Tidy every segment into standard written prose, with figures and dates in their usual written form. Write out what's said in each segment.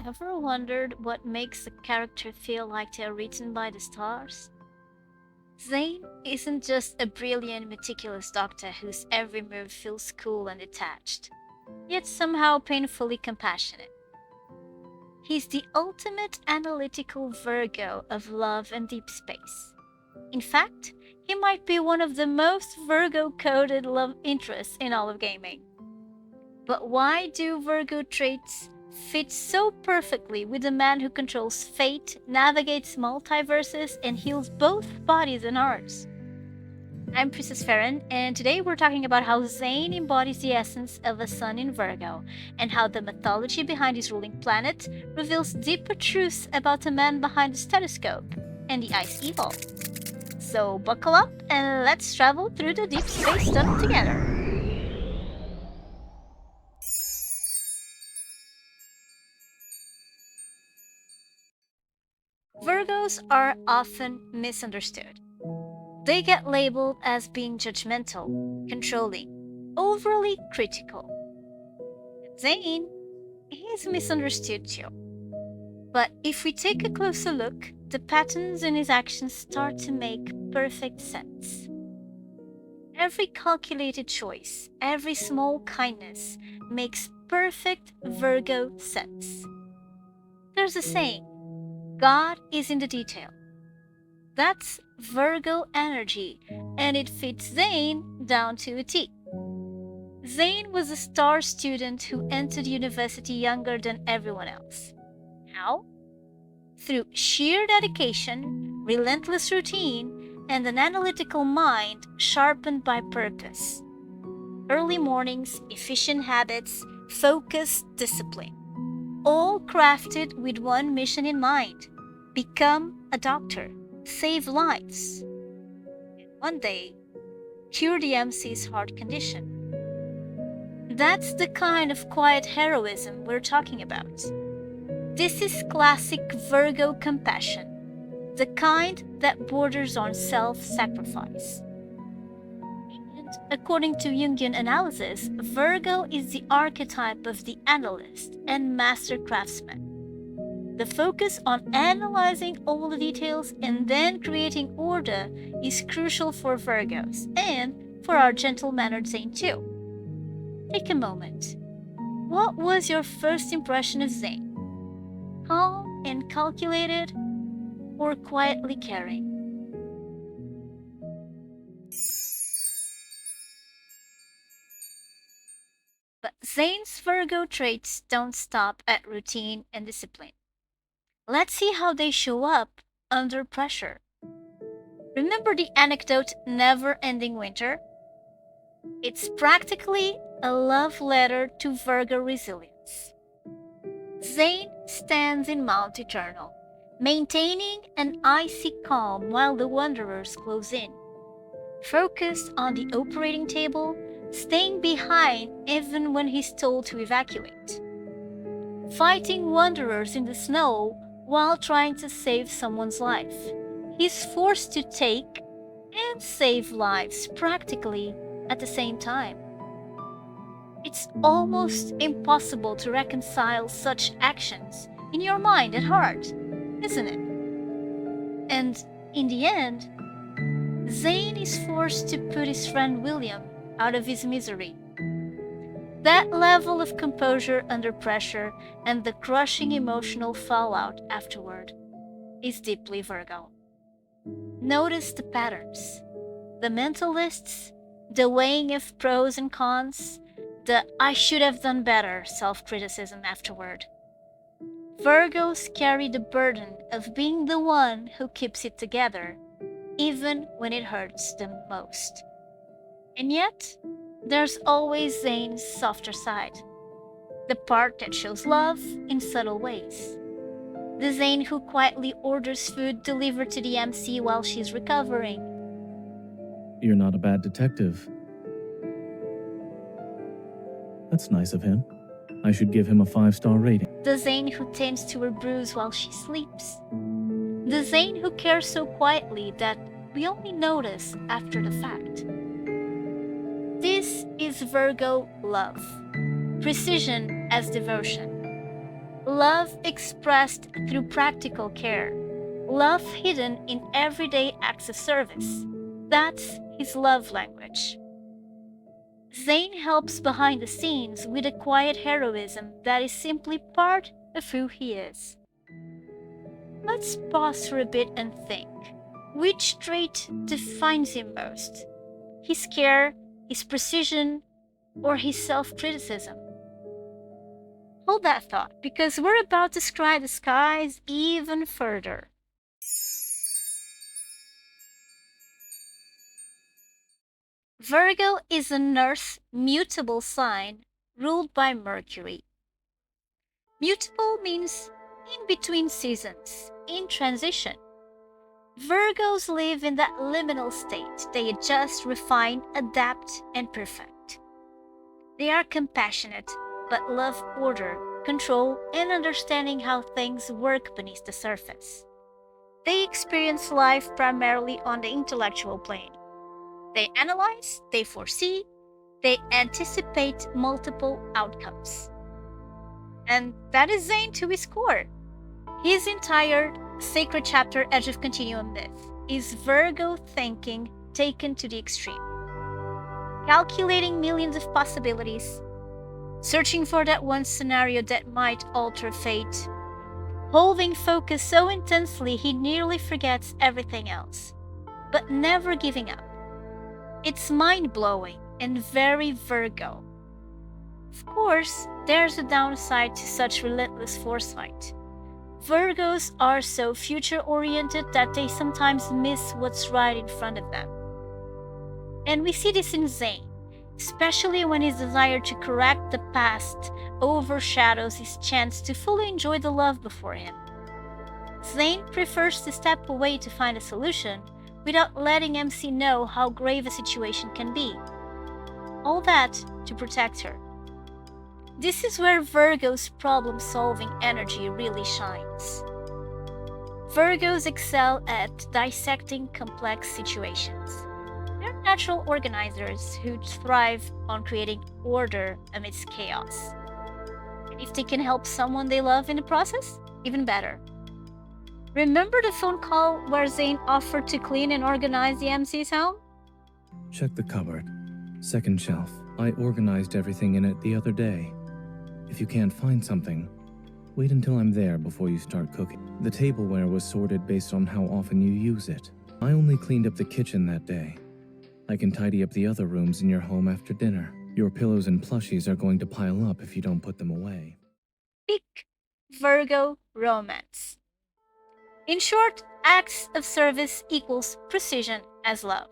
Ever wondered what makes a character feel like they're written by the stars? Zane isn't just a brilliant, meticulous doctor whose every move feels cool and detached, yet somehow painfully compassionate. He's the ultimate analytical Virgo of love and deep space. In fact, he might be one of the most Virgo-coded love interests in all of gaming. But why do Virgo traits fit so perfectly with a man who controls fate, navigates multiverses, and heals both bodies and hearts? I'm Princess Farron, and today we're talking about how Zayne embodies the essence of a sun in Virgo, and how the mythology behind his ruling planet reveals deeper truths about the man behind the stethoscope and the ice evil. So buckle up and let's travel through the deep space stuff together. Virgos are often misunderstood. They get labeled as being judgmental, controlling, overly critical. Zane is misunderstood too. But if we take a closer look, the patterns in his actions start to make perfect sense. Every calculated choice, every small kindness makes perfect Virgo sense. There's a saying, God is in the detail. That's Virgo energy, and it fits Zane down to a T. Zane was a star student who entered university younger than everyone else. How? Through sheer dedication, relentless routine, and an analytical mind sharpened by purpose. Early mornings, efficient habits, focus, discipline. All crafted with one mission in mind: become a doctor, save lives. And one day, cure the MC's heart condition. That's the kind of quiet heroism we're talking about. This is classic Virgo compassion, the kind that borders on self-sacrifice. And according to Jungian analysis, Virgo is the archetype of the analyst and master craftsman. The focus on analyzing all the details and then creating order is crucial for Virgos and for our gentle-mannered Zane too. Take a moment. What was your first impression of Zane? Calm and calculated, or quietly caring? But Zane's Virgo traits don't stop at routine and discipline. Let's see how they show up under pressure. Remember the anecdote Never Ending Winter? It's practically a love letter to Virgo resilience. Zane stands in Mount Eternal, maintaining an icy calm while the Wanderers close in. Focused on the operating table, staying behind even when he's told to evacuate. Fighting Wanderers in the snow while trying to save someone's life. He's forced to take and save lives practically at the same time. It's almost impossible to reconcile such actions in your mind and heart, isn't it? And in the end, Zane is forced to put his friend William out of his misery. That level of composure under pressure and the crushing emotional fallout afterward is deeply Virgo. Notice the patterns, the mental lists, the weighing of pros and cons, the I should have done better self-criticism afterward. Virgos carry the burden of being the one who keeps it together, even when it hurts them most. And yet, there's always Zane's softer side, the part that shows love in subtle ways. The Zane who quietly orders food delivered to the MC while she's recovering. You're not a bad detective. That's nice of him. I should give him a 5-star rating. The Zane who tends to her bruise while she sleeps. The Zane who cares so quietly that we only notice after the fact. This is Virgo love. Precision as devotion. love expressed through practical care, love hidden in everyday acts of service. That's his love language. Zayne helps behind the scenes with a quiet heroism that is simply part of who he is. Let's pause for a bit and think. Which trait defines him most? His care, his precision, or his self-criticism? Hold that thought, because we're about to scry the skies even further. Virgo is an Earth mutable sign ruled by Mercury. Mutable means in between seasons, in transition. Virgos live in that liminal state. They adjust, refine, adapt, and perfect. They are compassionate, but love order, control, and understanding how things work beneath the surface. They experience life primarily on the intellectual plane. They analyze, they foresee, they anticipate multiple outcomes. And that is Zayne to his core. His entire sacred chapter Edge of Continuum myth is Virgo thinking taken to the extreme. Calculating millions of possibilities, searching for that one scenario that might alter fate, holding focus so intensely he nearly forgets everything else, but never giving up. It's mind-blowing and very Virgo. Of course, there's a downside to such relentless foresight. Virgos are so future-oriented that they sometimes miss what's right in front of them. And we see this in Zayne, especially when his desire to correct the past overshadows his chance to fully enjoy the love before him. Zayne prefers to step away to find a solution without letting MC know how grave a situation can be. All that to protect her. This is where Virgo's problem-solving energy really shines. Virgos excel at dissecting complex situations. They're natural organizers who thrive on creating order amidst chaos. And if they can help someone they love in the process, even better. Remember the phone call where Zayne offered to clean and organize the MC's home? Check the cupboard. Second shelf. I organized everything in it the other day. If you can't find something, wait until I'm there before you start cooking. The tableware was sorted based on how often you use it. I only cleaned up the kitchen that day. I can tidy up the other rooms in your home after dinner. Your pillows and plushies are going to pile up if you don't put them away. Peak Virgo romance. In short, acts of service equals precision as love.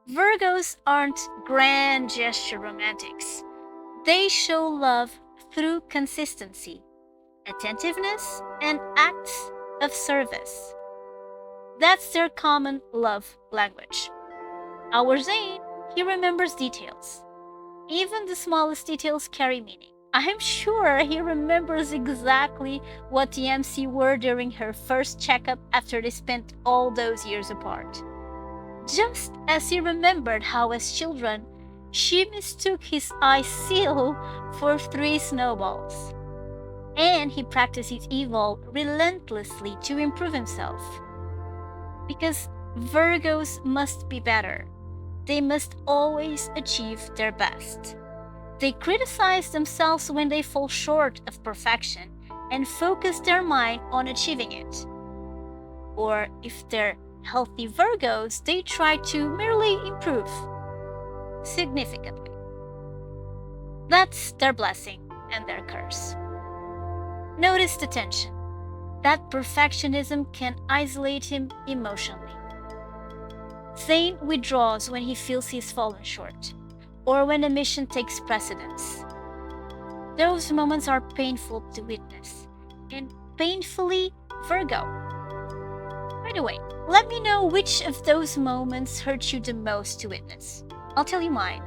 Virgos aren't grand gesture romantics. They show love through consistency, attentiveness, and acts of service. That's their common love language. Our Zayne, he remembers details. Even the smallest details carry meaning. I'm sure he remembers exactly what the MC wore during her first checkup after they spent all those years apart. Just as he remembered how, as children, she mistook his eye seal for 3 snowballs. And he practiced his evil relentlessly to improve himself. Because Virgos must be better. They must always achieve their best. They criticize themselves when they fall short of perfection and focus their mind on achieving it. Or if they're healthy Virgos, they try to merely improve significantly. That's their blessing and their curse. Notice the tension. That perfectionism can isolate him emotionally. Zayne withdraws when he feels he's fallen short, or when a mission takes precedence. Those moments are painful to witness, and painfully Virgo. By the way, let me know which of those moments hurt you the most to witness. I'll tell you mine.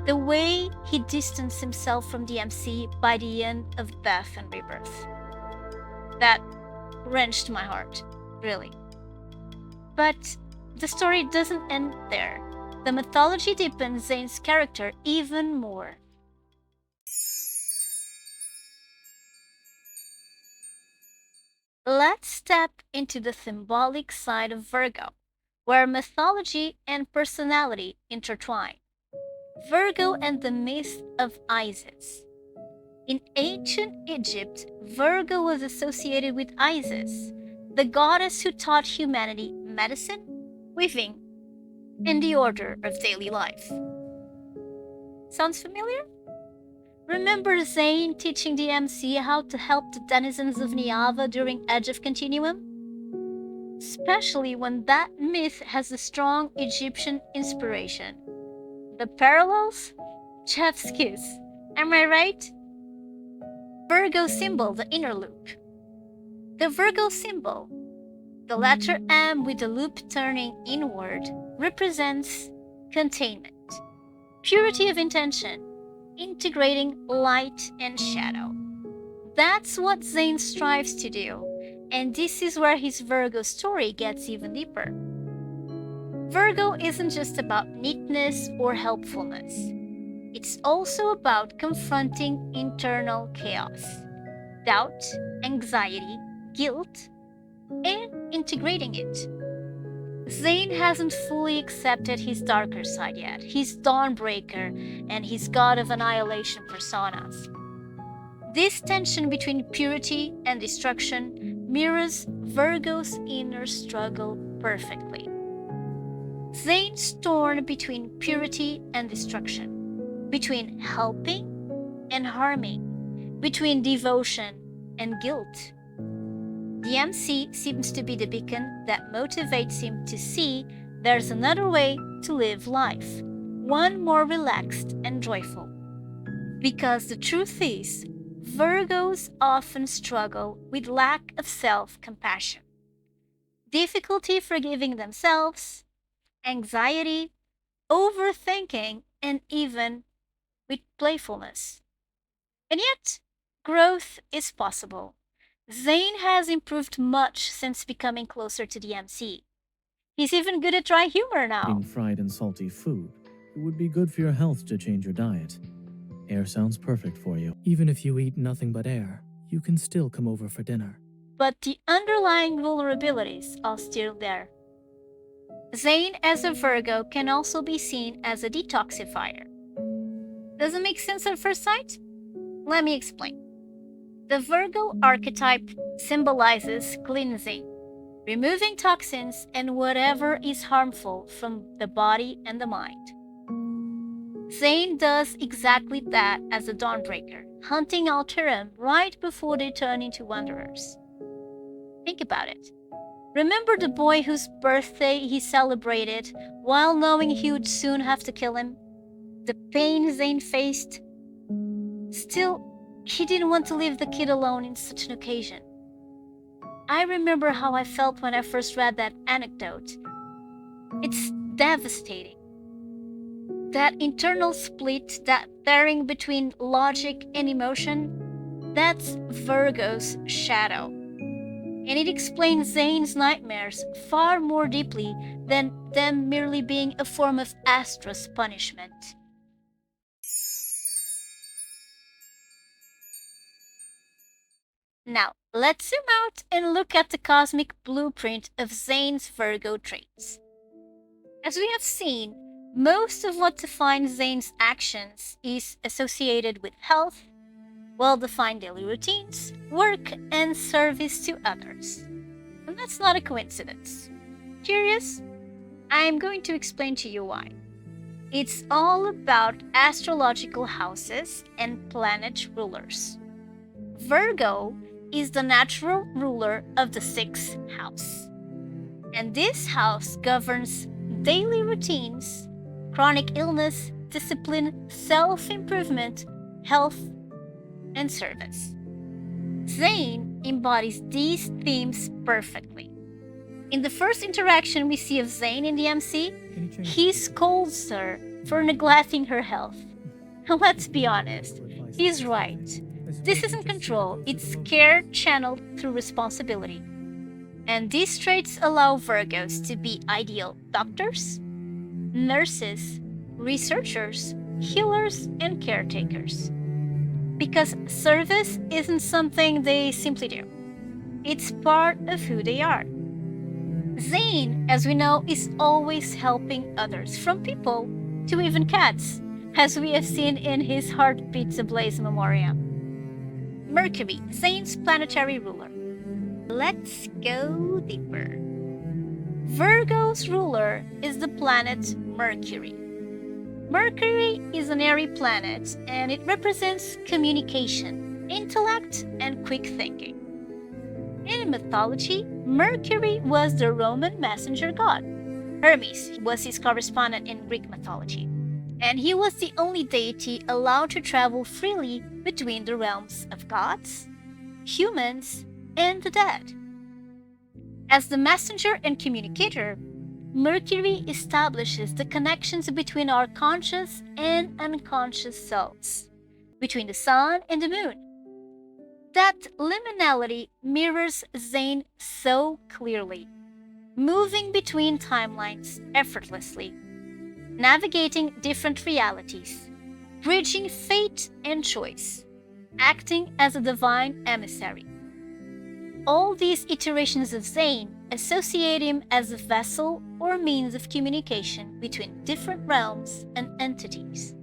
The way he distanced himself from the MC by the end of Death and Rebirth. That wrenched my heart, really. But the story doesn't end there. The mythology deepens Zayne's character even more. let's step into the symbolic side of Virgo, where mythology and personality intertwine. Virgo and the myth of Isis. In ancient Egypt, Virgo was associated with Isis, the goddess who taught humanity medicine, weaving, and the order of daily life. Sounds familiar? Remember Zayne teaching the MC how to help the denizens of Niava during Edge of Continuum? Especially when that myth has a strong Egyptian inspiration. The parallels? Chef's kiss. Am I right? Virgo symbol, the inner loop. The Virgo symbol, the letter M with the loop turning inward, represents containment, purity of intention, integrating light and shadow. That's what Zayne strives to do, and this is where his Virgo story gets even deeper. Virgo isn't just about neatness or helpfulness. It's also about confronting internal chaos, doubt, anxiety, guilt, and integrating it. Zayne hasn't fully accepted his darker side yet, his Dawnbreaker and his God of Annihilation personas. This tension between purity and destruction mirrors Virgo's inner struggle perfectly. Zayne's torn between purity and destruction, between helping and harming, between devotion and guilt. The MC seems to be the beacon that motivates him to see there's another way to live life, one more relaxed and joyful. Because the truth is, Virgos often struggle with lack of self-compassion, difficulty forgiving themselves, anxiety, overthinking, and even with playfulness. And yet, growth is possible. Zayne has improved much since becoming closer to the MC. He's even good at dry humor now. Eating fried and salty food. It would be good for your health to change your diet. Air sounds perfect for you. Even if you eat nothing but air, you can still come over for dinner. But the underlying vulnerabilities are still there. Zayne as a Virgo can also be seen as a detoxifier. Does it make sense at first sight? Let me explain. The Virgo archetype symbolizes cleansing, removing toxins and whatever is harmful from the body and the mind. Zayne does exactly that as a Dawnbreaker, hunting Alterum right before they turn into Wanderers. Think about it. Remember the boy whose birthday he celebrated while knowing he would soon have to kill him? The pain Zayne faced? Still, he didn't want to leave the kid alone in such an occasion. I remember how I felt when I first read that anecdote. It's devastating. That internal split, that tearing between logic and emotion, that's Virgo's shadow. And it explains Zayne's nightmares far more deeply than them merely being a form of Astra's punishment. Now, let's zoom out and look at the cosmic blueprint of Zayne's Virgo traits. As we have seen, most of what defines Zayne's actions is associated with health, well-defined daily routines, work, and service to others. And that's not a coincidence. Curious? I am going to explain to you why. It's all about astrological houses and planet rulers. Virgo is the natural ruler of the 6th house. And this house governs daily routines, chronic illness, discipline, self-improvement, health, and service. Zayne embodies these themes perfectly. In the first interaction we see of Zayne in the MC, he scolds her for neglecting her health. Let's be honest, he's right. This isn't control, it's care channeled through responsibility. And these traits allow Virgos to be ideal doctors, nurses, researchers, healers, and caretakers. Because service isn't something they simply do. It's part of who they are. Zayne, as we know, is always helping others, from people to even cats, as we have seen in his Heartbeats Ablaze memoriam. Mercury, Zayne's planetary ruler. Let's go deeper. Virgo's ruler is the planet Mercury. Mercury is an airy planet and it represents communication, intellect, and quick thinking. In mythology, Mercury was the Roman messenger god. Hermes was his correspondent in Greek mythology, and he was the only deity allowed to travel freely between the realms of gods, humans, and the dead. As the messenger and communicator, Mercury establishes the connections between our conscious and unconscious selves, between the sun and the moon. That liminality mirrors Zayne so clearly, moving between timelines effortlessly, navigating different realities, bridging fate and choice, acting as a divine emissary. All these iterations of Zayne associate him as a vessel or means of communication between different realms and entities.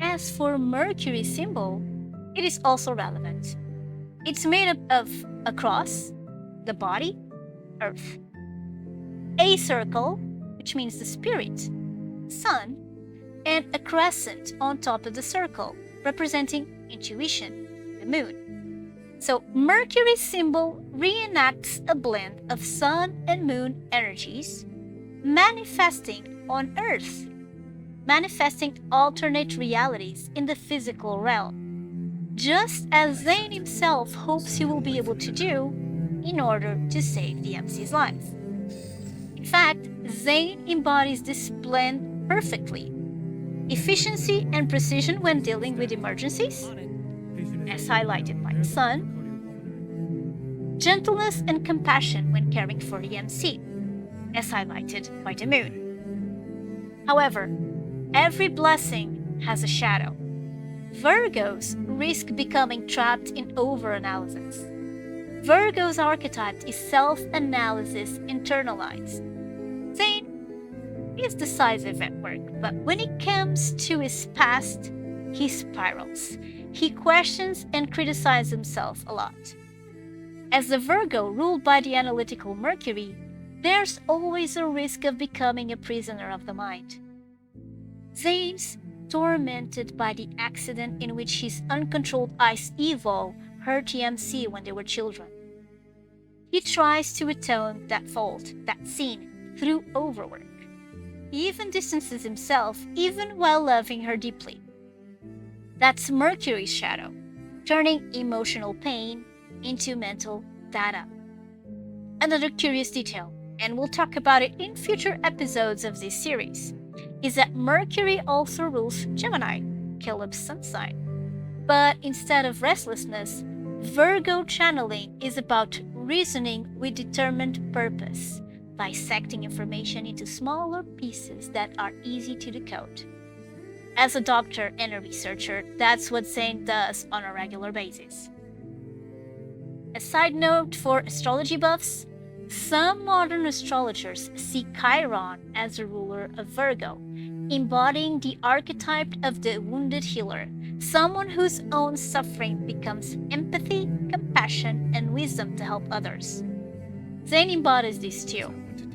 As for Mercury's symbol, it is also relevant. It's made up of a cross, the body, Earth, a circle, which means the spirit, Sun, and a crescent on top of the circle, representing intuition, the Moon. So Mercury's symbol reenacts a blend of Sun and Moon energies, manifesting on Earth, manifesting alternate realities in the physical realm, just as Zayne himself hopes he will be able to do in order to save the MC's life. In fact, Zayne embodies this blend perfectly. Efficiency and precision when dealing with emergencies, as highlighted by the Sun. Gentleness and compassion when caring for the MC, as highlighted by the Moon. However, every blessing has a shadow. Virgos risk becoming trapped in over-analysis. Virgo's archetype is self-analysis internalized. Zayne is decisive at work, but when it comes to his past, he spirals. He questions and criticizes himself a lot. As the Virgo ruled by the analytical Mercury, there's always a risk of becoming a prisoner of the mind. Zayne's tormented by the accident in which his uncontrolled ice evo hurt the MC when they were children. He tries to atone that fault, that sin, through overwork. He even distances himself, even while loving her deeply. That's Mercury's shadow, turning emotional pain into mental data. Another curious detail, and we'll talk about it in future episodes of this series, is that Mercury also rules Gemini, Caleb's sun sign. But instead of restlessness, Virgo channeling is about reasoning with determined purpose, dissecting information into smaller pieces that are easy to decode. As a doctor and a researcher, that's what Zayne does on a regular basis. A side note for astrology buffs, some modern astrologers see Chiron as the ruler of Virgo, embodying the archetype of the wounded healer, someone whose own suffering becomes empathy, compassion, and wisdom to help others. Zayne embodies this too.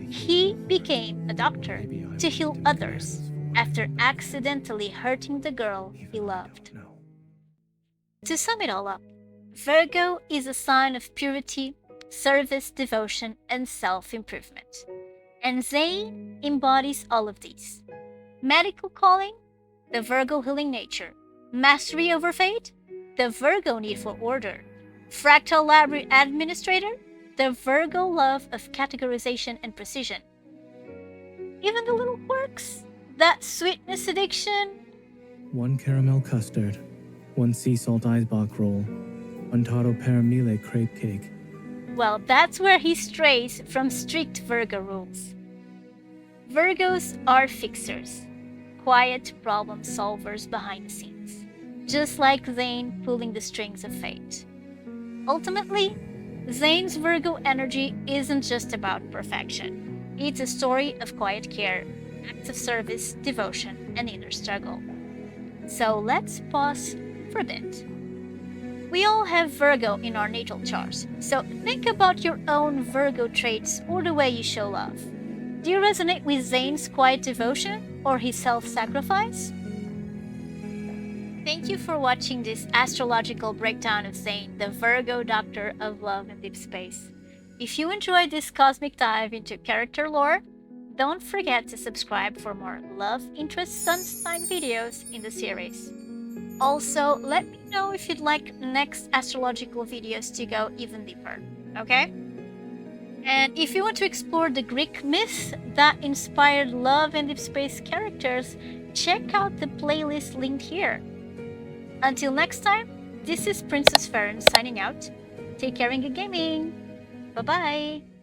He became a doctor to heal others after accidentally hurting the girl he loved. To sum it all up, Virgo is a sign of purity, service, devotion, and self-improvement. And Zayne embodies all of these. Medical calling, the Virgo healing nature. Mastery over fate, the Virgo need for order. Fractal library administrator, the Virgo love of categorization and precision. Even the little quirks, that sweetness addiction. 1 caramel custard, 1 sea salt Eisbach roll, 1 taro paramile crepe cake. Well, that's where he strays from strict Virgo rules. Virgos are fixers, quiet problem solvers behind the scenes, just like Zayne pulling the strings of fate. Ultimately, Zayne's Virgo energy isn't just about perfection. It's a story of quiet care, acts of service, devotion, and inner struggle. So let's pause for a bit. We all have Virgo in our natal charts, so think about your own Virgo traits or the way you show love. Do you resonate with Zayne's quiet devotion or his self-sacrifice? Thank you for watching this astrological breakdown of Zayne, the Virgo Doctor of Love and Deepspace. If you enjoyed this cosmic dive into character lore, don't forget to subscribe for more love interest sun sign videos in the series. Also, let me know if you'd like next astrological videos to go even deeper, okay? And if you want to explore the Greek myth that inspired Love and Deepspace characters, check out the playlist linked here. Until next time, this is Princess Farron signing out. Take care and good gaming! Bye-bye!